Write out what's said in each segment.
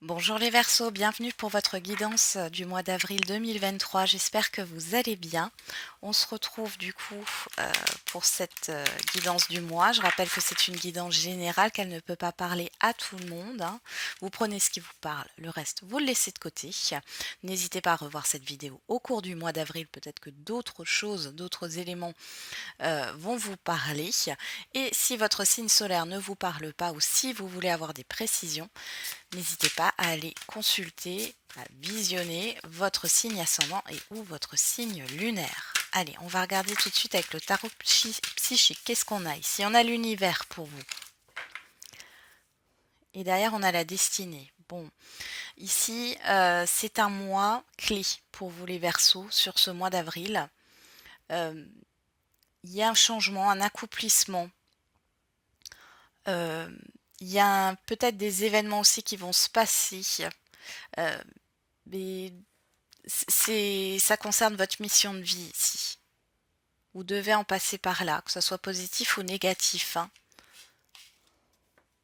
Bonjour les Verseaux, bienvenue pour votre guidance du mois d'avril 2023. J'espère que vous allez bien. On se retrouve du coup pour cette guidance du mois. Je rappelle que c'est une guidance générale, qu'elle ne peut pas parler à tout le monde, hein. Vous prenez ce qui vous parle, le reste vous le laissez de côté. N'hésitez pas à revoir cette vidéo au cours du mois d'avril, peut-être que d'autres choses, d'autres éléments vont vous parler. Et si votre signe solaire ne vous parle pas ou si vous voulez avoir des précisions, n'hésitez pas à aller consulter, à visionner votre signe ascendant et ou votre signe lunaire. Allez, on va regarder tout de suite avec le tarot psychique. Qu'est-ce qu'on a ici? On a l'univers pour vous. Et derrière, on a la destinée. Bon, ici, c'est un mois clé pour vous les Verseaux sur ce mois d'avril. Il y a un changement, un accomplissement. Il y a peut-être des événements aussi qui vont se passer. Mais ça concerne votre mission de vie ici. Vous devez en passer par là, que ce soit positif ou négatif, hein.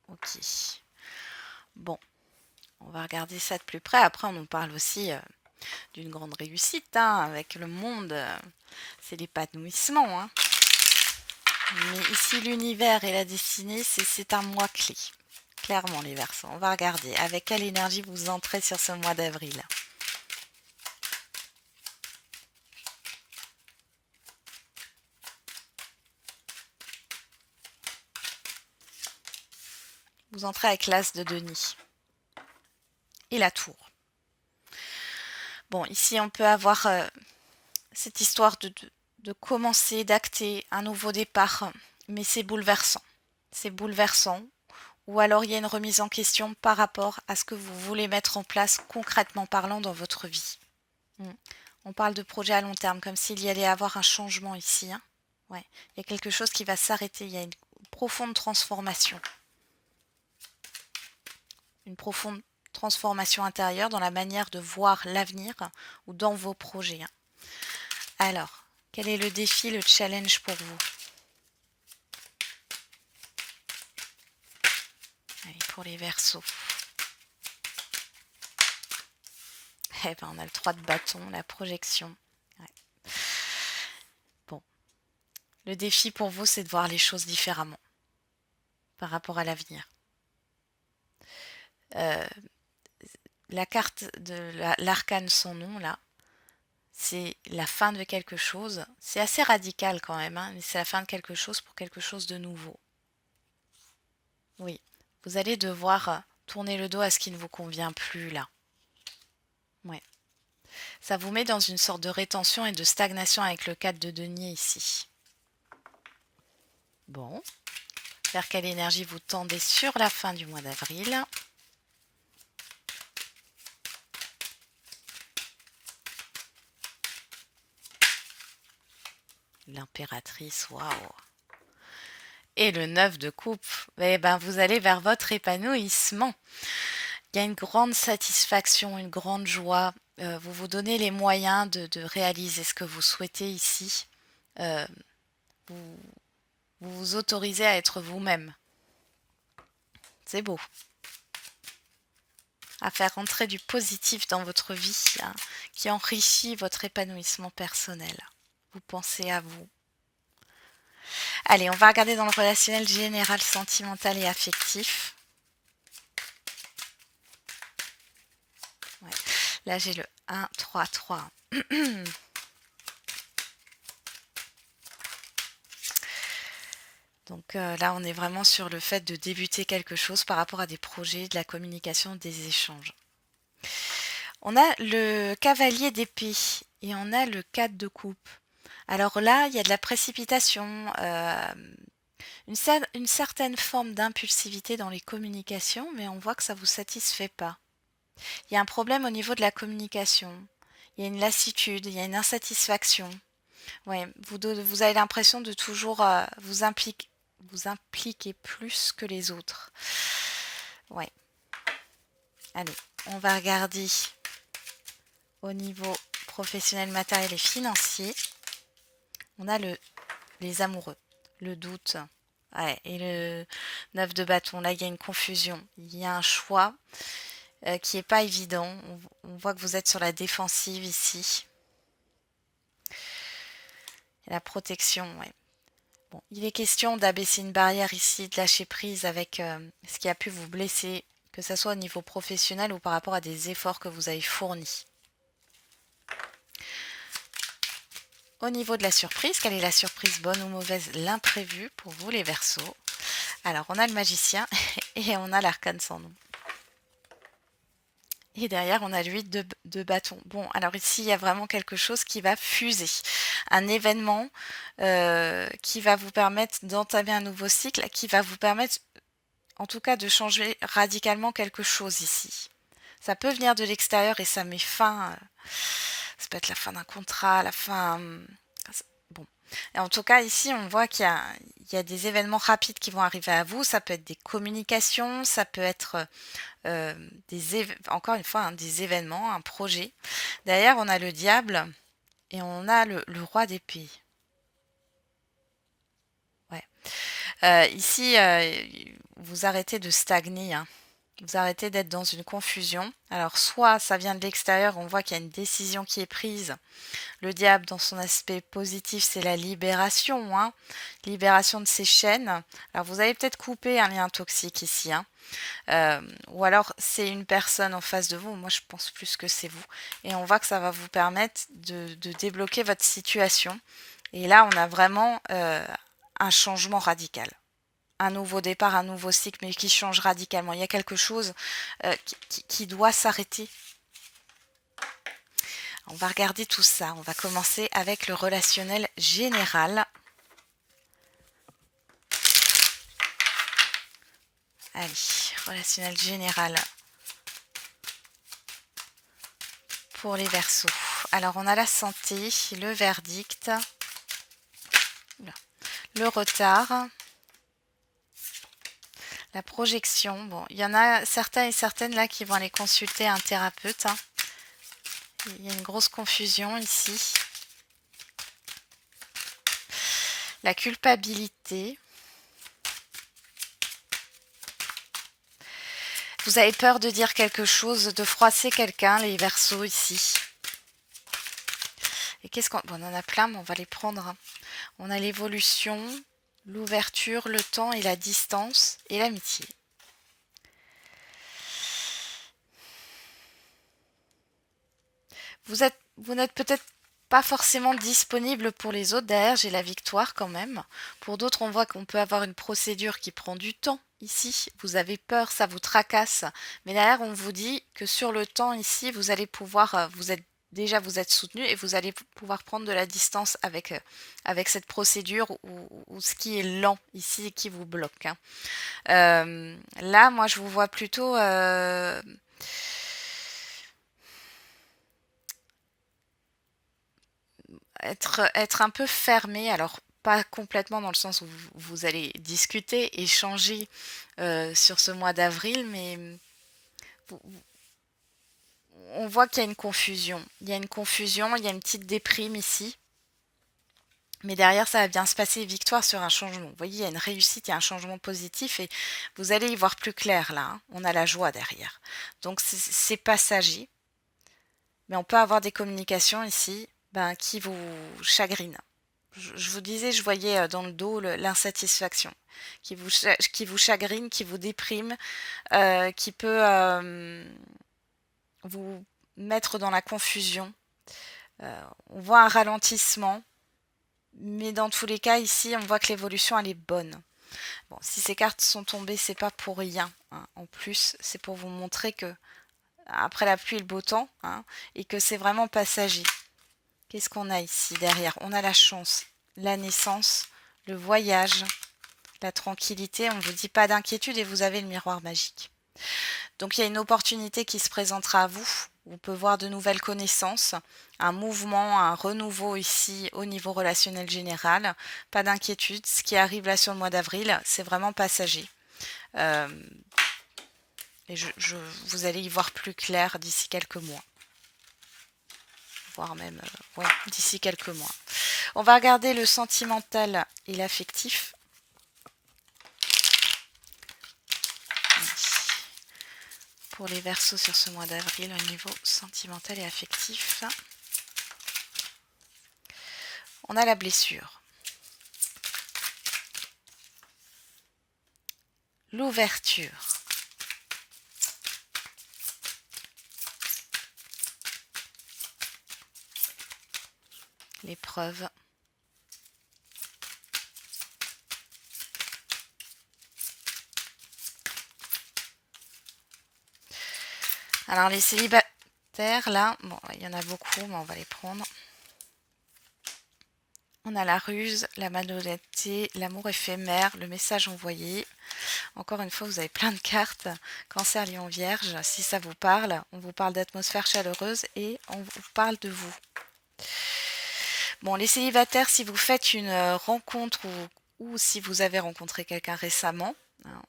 Ok. Bon, on va regarder ça de plus près. Après, on nous parle aussi d'une grande réussite, hein, avec le monde. C'est l'épanouissement, hein. Mais ici, l'univers et la destinée, c'est un mois clé. Clairement, les Verseaux. On va regarder avec quelle énergie vous entrez sur ce mois d'avril. Vous entrez avec l'As de Denis et la Tour. Bon, ici, on peut avoir cette histoire de commencer, d'acter un nouveau départ, mais c'est bouleversant. C'est bouleversant. Ou alors, il y a une remise en question par rapport à ce que vous voulez mettre en place concrètement parlant dans votre vie. On parle de projet à long terme, comme s'il y allait avoir un changement ici, hein. Ouais. Il y a quelque chose qui va s'arrêter. Il y a une profonde transformation. Une profonde transformation intérieure dans la manière de voir l'avenir ou dans vos projets, hein. Alors, quel est le défi, le challenge pour vous? Allez, pour les Verseaux. Eh ben, on a le 3 de bâton, la projection. Ouais. Bon. Le défi pour vous, c'est de voir les choses différemment par rapport à l'avenir. La carte de l'arcane sans nom, là, c'est la fin de quelque chose. C'est assez radical quand même, hein, mais c'est la fin de quelque chose pour quelque chose de nouveau. Oui, vous allez devoir tourner le dos à ce qui ne vous convient plus, là. Ouais. Ça vous met dans une sorte de rétention et de stagnation avec le 4 de denier ici. Bon. Vers quelle énergie vous tendez sur la fin du mois d'avril? L'impératrice, waouh! Et le 9 de coupe, eh ben, vous allez vers votre épanouissement. Il y a une grande satisfaction, une grande joie. Vous vous donnez les moyens de réaliser ce que vous souhaitez ici. Euh, vous, vous vous autorisez à être vous-même. C'est beau. À faire entrer du positif dans votre vie, hein, qui enrichit votre épanouissement personnel. Vous pensez à vous. Allez, on va regarder dans le relationnel général, sentimental et affectif. Ouais. Là, j'ai le 1, 3, 3. Donc là, on est vraiment sur le fait de débuter quelque chose par rapport à des projets, de la communication, des échanges. On a le cavalier d'épée et on a le 4 de coupe. Alors là, il y a de la précipitation, une certaine forme d'impulsivité dans les communications, mais on voit que ça ne vous satisfait pas. Il y a un problème au niveau de la communication. Il y a une lassitude, il y a une insatisfaction. Ouais, vous avez l'impression de toujours vous impliquer plus que les autres. Ouais, allez, on va regarder au niveau professionnel, matériel et financier. On a les amoureux, le doute, ouais, et le 9 de bâton. Là, il y a une confusion. Il y a un choix qui n'est pas évident. On voit que vous êtes sur la défensive ici. Et la protection, ouais. Bon, il est question d'abaisser une barrière ici, de lâcher prise avec ce qui a pu vous blesser, que ce soit au niveau professionnel ou par rapport à des efforts que vous avez fournis. Au niveau de la surprise, quelle est la surprise, bonne ou mauvaise, l'imprévu pour vous les Verseaux? Alors, on a le magicien et on a l'arcane sans nom. Et derrière, on a l'huile de bâton. Bon, alors ici, il y a vraiment quelque chose qui va fuser. Un événement qui va vous permettre d'entamer un nouveau cycle, qui va vous permettre, en tout cas, de changer radicalement quelque chose ici. Ça peut venir de l'extérieur et ça met fin. Ça peut être la fin d'un contrat, la fin. Bon. Et en tout cas, ici, on voit qu'il y a des événements rapides qui vont arriver à vous. Ça peut être des communications, ça peut être encore une fois, hein, des événements, un projet. Derrière, on a le diable et on a le roi d'épée. Ouais. Ici, vous arrêtez de stagner, hein. Vous arrêtez d'être dans une confusion. Alors, soit ça vient de l'extérieur, on voit qu'il y a une décision qui est prise. Le diable, dans son aspect positif, c'est la libération, hein. Libération de ses chaînes. Alors, vous avez peut-être coupé un lien toxique ici, hein. Ou alors c'est une personne en face de vous, moi je pense plus que c'est vous, et on voit que ça va vous permettre de débloquer votre situation. Et là on a vraiment un changement radical, un nouveau départ, un nouveau cycle, mais qui change radicalement. Il y a quelque chose qui doit s'arrêter. On va regarder tout ça, on va commencer avec le relationnel général. Allez, relationnel général pour les Verseaux. Alors, on a la santé, le verdict, le retard, la projection. Bon, il y en a certains et certaines là qui vont aller consulter un thérapeute, hein. Il y a une grosse confusion ici. La culpabilité. Vous avez peur de dire quelque chose, de froisser quelqu'un, les Verseaux ici. Et qu'est-ce qu'on... Bon, on en a plein, mais on va les prendre, hein. On a l'évolution, l'ouverture, le temps et la distance et l'amitié. Vous n'êtes peut-être pas forcément disponible pour les autres. Derrière, j'ai la victoire quand même. Pour d'autres, on voit qu'on peut avoir une procédure qui prend du temps. Ici, vous avez peur, ça vous tracasse. Mais derrière, on vous dit que sur le temps, ici, vous allez pouvoir, vous êtes soutenu et vous allez pouvoir prendre de la distance avec cette procédure ou ce qui est lent ici et qui vous bloque, hein. Là, moi, je vous vois plutôt être un peu fermé. Alors, pas complètement dans le sens où vous allez discuter, échanger sur ce mois d'avril, mais vous- on voit qu'il y a une confusion. Il y a une confusion, il y a une petite déprime ici. Mais derrière, ça va bien se passer, victoire sur un changement. Vous voyez, il y a une réussite, il y a un changement positif et vous allez y voir plus clair là, hein. On a la joie derrière. Donc c'est passager. Mais on peut avoir des communications ici qui vous chagrinent. Je vous disais, je voyais dans le dos l'insatisfaction qui vous chagrine, qui vous déprime, qui peut vous mettre dans la confusion. On voit un ralentissement, mais dans tous les cas, ici, on voit que l'évolution, elle est bonne. Bon, si ces cartes sont tombées, c'est pas pour rien, hein. En plus, c'est pour vous montrer que après la pluie et le beau temps, hein, et que c'est vraiment passager. Qu'est-ce qu'on a ici derrière? On a la chance, la naissance, le voyage, la tranquillité. On ne vous dit pas d'inquiétude et vous avez le miroir magique. Donc il y a une opportunité qui se présentera à vous On peut voir de nouvelles connaissances, un mouvement, un renouveau ici au niveau relationnel général. Pas d'inquiétude, ce qui arrive là sur le mois d'avril, c'est vraiment passager. Euh, et vous allez y voir plus clair d'ici quelques mois. Voire même ouais, d'ici quelques mois. On va regarder le sentimental et l'affectif. Pour les Verseaux sur ce mois d'avril au niveau sentimental et affectif. On a la blessure. L'ouverture. L'épreuve. Alors les célibataires, là, bon, il y en a beaucoup, mais on va les prendre. On a la ruse, la malhonnêteté, l'amour éphémère, le message envoyé. Encore une fois, vous avez plein de cartes. Cancer, Lion, Vierge, si ça vous parle, on vous parle d'atmosphère chaleureuse et on vous parle de vous. Bon, les célibataires, si vous faites une rencontre ou si vous avez rencontré quelqu'un récemment, hein,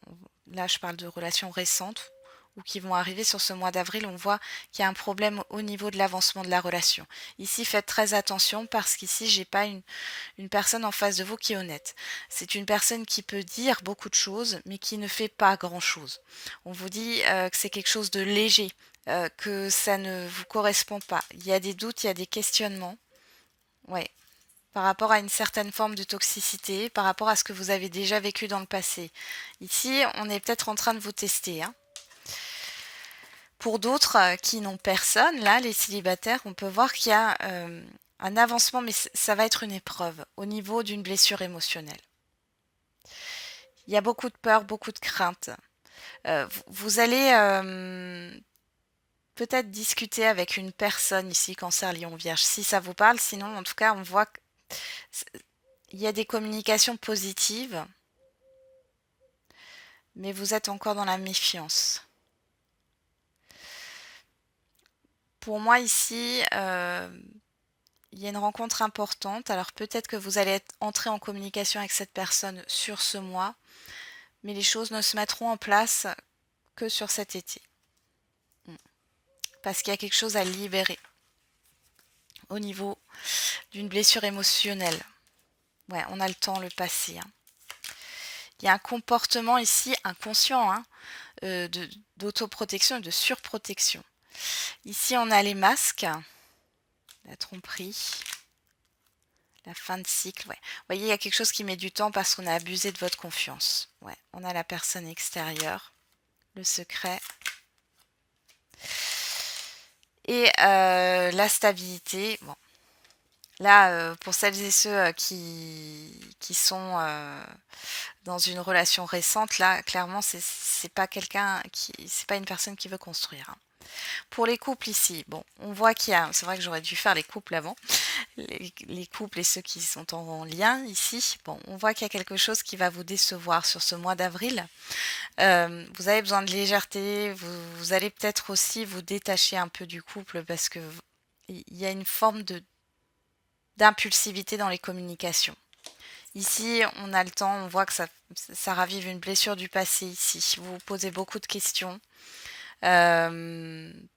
là je parle de relations récentes ou qui vont arriver sur ce mois d'avril, on voit qu'il y a un problème au niveau de l'avancement de la relation. Ici, faites très attention parce qu'ici, j'ai pas une personne en face de vous qui est honnête. C'est une personne qui peut dire beaucoup de choses, mais qui ne fait pas grand-chose. On vous dit que c'est quelque chose de léger, que ça ne vous correspond pas. Il y a des doutes, il y a des questionnements. Ouais. Par rapport à une certaine forme de toxicité, par rapport à ce que vous avez déjà vécu dans le passé. Ici, on est peut-être en train de vous tester, hein. Pour d'autres qui n'ont personne, là, les célibataires, on peut voir qu'il y a un avancement, mais ça va être une épreuve au niveau d'une blessure émotionnelle. Il y a beaucoup de peur, beaucoup de crainte. Vous allez peut-être discuter avec une personne ici, Cancer, Lion, Vierge, si ça vous parle. Sinon, en tout cas, on voit qu'il y a des communications positives, mais vous êtes encore dans la méfiance. Pour moi, ici, il y a une rencontre importante. Alors peut-être que vous allez entrer en communication avec cette personne sur ce mois, mais les choses ne se mettront en place que sur cet été. Parce qu'il y a quelque chose à libérer au niveau d'une blessure émotionnelle. Ouais, on a le temps, le passé, hein. Il y a un comportement ici inconscient, hein, d'autoprotection et de surprotection. Ici, on a les masques, la tromperie, la fin de cycle. Ouais. Vous voyez, il y a quelque chose qui met du temps parce qu'on a abusé de votre confiance. Ouais. On a la personne extérieure, le secret. Et la stabilité. Bon. Là, pour celles et ceux qui sont dans une relation récente, là, clairement, c'est pas c'est pas une personne qui veut construire, hein. Pour les couples ici, bon, on voit qu'il y a, c'est vrai que j'aurais dû faire les couples avant, les couples et ceux qui sont en lien ici, bon, on voit qu'il y a quelque chose qui va vous décevoir sur ce mois d'avril. Vous avez besoin de légèreté, vous allez peut-être aussi vous détacher un peu du couple parce que il y a une forme d'impulsivité dans les communications. Ici, on a le temps, on voit que ça ravive une blessure du passé ici. Vous vous posez beaucoup de questions. Il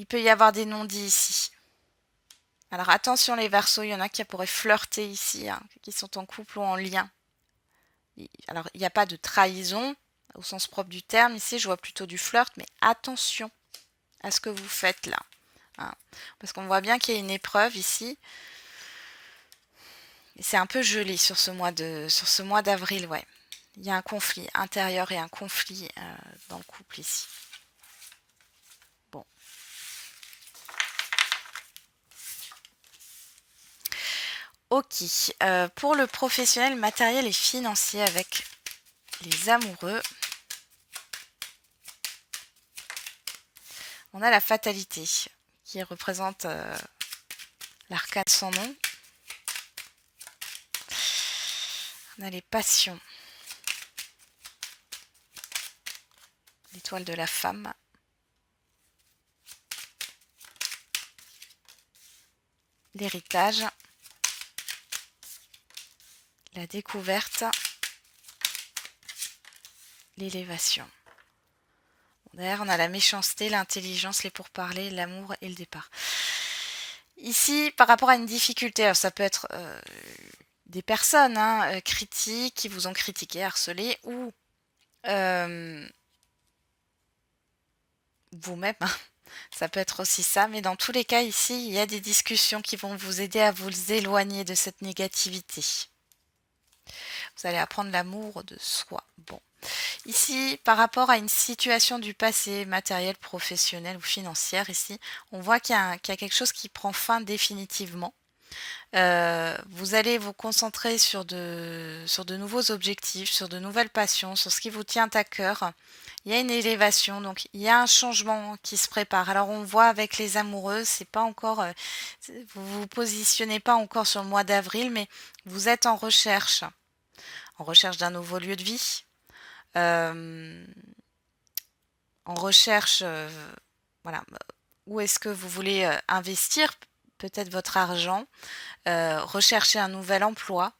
peut y avoir des non-dits ici. Alors attention les Verseaux, il y en a qui pourraient flirter ici, hein, qui sont en couple ou en lien. Alors il n'y a pas de trahison au sens propre du terme. Ici, je vois plutôt du flirt, mais attention à ce que vous faites là, hein, parce qu'on voit bien qu'il y a une épreuve ici. Et c'est un peu gelé sur ce mois d'avril, ouais. Il y a un conflit intérieur et un conflit dans le couple ici. Bon. Ok. Pour le professionnel, matériel et financier avec les amoureux, on a la fatalité qui représente l'arcade sans nom. On a les passions. l'étoile de la femme. L'héritage. La découverte. L'élévation. Derrière, on a la méchanceté, l'intelligence, les pourparlers, l'amour et le départ. Ici, par rapport à une difficulté, alors ça peut être des personnes critiques qui vous ont critiqué, harcelé, ou vous-même, ça peut être aussi ça, mais dans tous les cas, ici, il y a des discussions qui vont vous aider à vous éloigner de cette négativité. Vous allez apprendre l'amour de soi. Bon. Ici, par rapport à une situation du passé, matériel, professionnel ou financière, ici, on voit qu'il y a quelque chose qui prend fin définitivement. Vous allez vous concentrer sur de nouveaux objectifs, sur de nouvelles passions, sur ce qui vous tient à cœur. Il y a une élévation, donc il y a un changement qui se prépare. Alors on voit avec les amoureux, c'est pas encore, vous vous positionnez pas encore sur le mois d'avril, mais vous êtes en recherche d'un nouveau lieu de vie, en recherche, voilà, où est-ce que vous voulez investir peut-être votre argent, rechercher un nouvel emploi,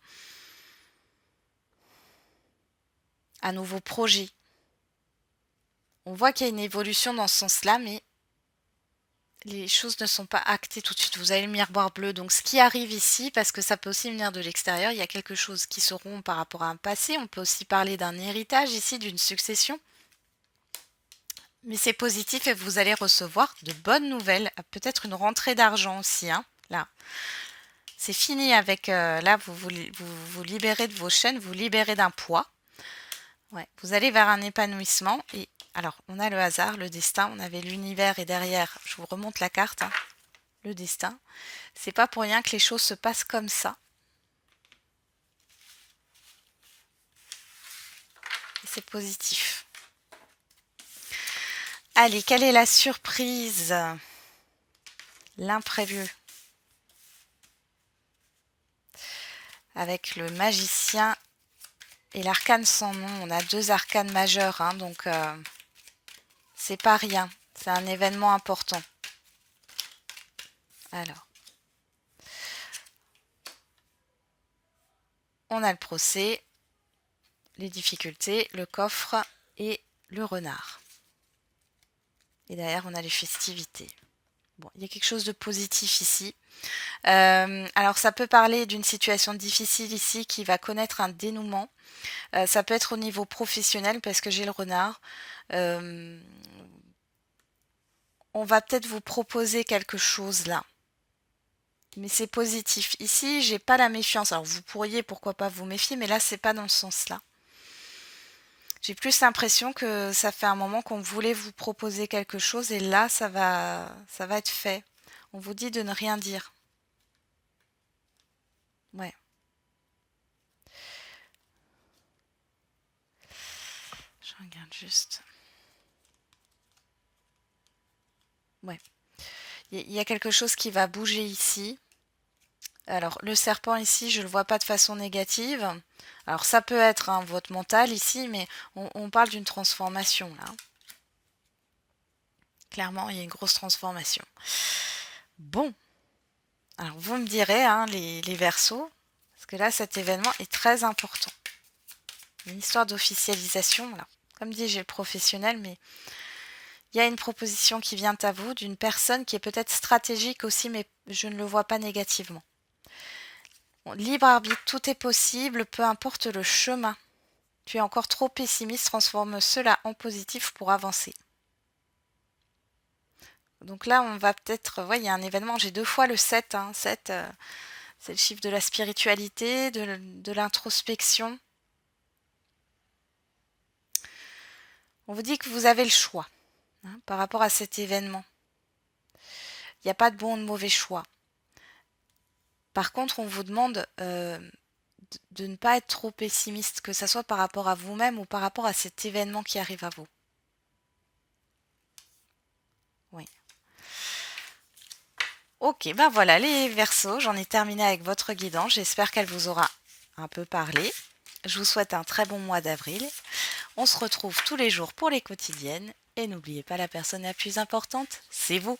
un nouveau projet. On voit qu'il y a une évolution dans ce sens-là, mais les choses ne sont pas actées tout de suite. Vous avez le miroir bleu, donc ce qui arrive ici, parce que ça peut aussi venir de l'extérieur, il y a quelque chose qui se rompt par rapport à un passé. On peut aussi parler d'un héritage ici, d'une succession. Mais c'est positif et vous allez recevoir de bonnes nouvelles, peut-être une rentrée d'argent aussi. Là, c'est fini avec... là, vous libérez de vos chaînes, vous libérez d'un poids. Ouais, vous allez vers un épanouissement. Et alors, on a le hasard, le destin, on avait l'univers et derrière, je vous remonte la carte, le destin. C'est pas pour rien que les choses se passent comme ça. Et c'est positif. Allez, quelle est la surprise? L'imprévu. Avec le magicien et l'arcane sans nom. On a deux arcanes majeurs, donc c'est pas rien. C'est un événement important. Alors, on a le procès, les difficultés, le coffre et le renard. Et derrière, on a les festivités. Bon, il y a quelque chose de positif ici. Alors, ça peut parler d'une situation difficile ici qui va connaître un dénouement. Ça peut être au niveau professionnel parce que j'ai le renard. On va peut-être vous proposer quelque chose là. Mais c'est positif. Ici, j'ai pas la méfiance. Alors, vous pourriez, pourquoi pas, vous méfier, mais là, c'est pas dans ce sens-là. J'ai plus l'impression que ça fait un moment qu'on voulait vous proposer quelque chose et là, ça va être fait. On vous dit de ne rien dire. Ouais. Je regarde juste. Ouais. Il y a quelque chose qui va bouger ici. Alors, le serpent ici, je ne le vois pas de façon négative. Alors, ça peut être votre mental ici, mais on parle d'une transformation là. Clairement, il y a une grosse transformation. Bon. Alors, vous me direz, les Verseaux, parce que là, cet événement est très important. Une histoire d'officialisation. Là. Comme dit, j'ai le professionnel, mais il y a une proposition qui vient à vous d'une personne qui est peut-être stratégique aussi, mais je ne le vois pas négativement. Bon, libre arbitre, tout est possible, peu importe le chemin. Tu es encore trop pessimiste, transforme cela en positif pour avancer. Donc là, on va peut-être... il y a un événement, j'ai 2 fois le 7. 7, c'est le chiffre de la spiritualité, de l'introspection. On vous dit que vous avez le choix par rapport à cet événement. Il n'y a pas de bon ou de mauvais choix. Par contre, on vous demande de ne pas être trop pessimiste, que ce soit par rapport à vous-même ou par rapport à cet événement qui arrive à vous. Oui. Ok, ben voilà les Verseaux, j'en ai terminé avec votre guidance. J'espère qu'elle vous aura un peu parlé. Je vous souhaite un très bon mois d'avril. On se retrouve tous les jours pour les quotidiennes. Et n'oubliez pas, la personne la plus importante, c'est vous.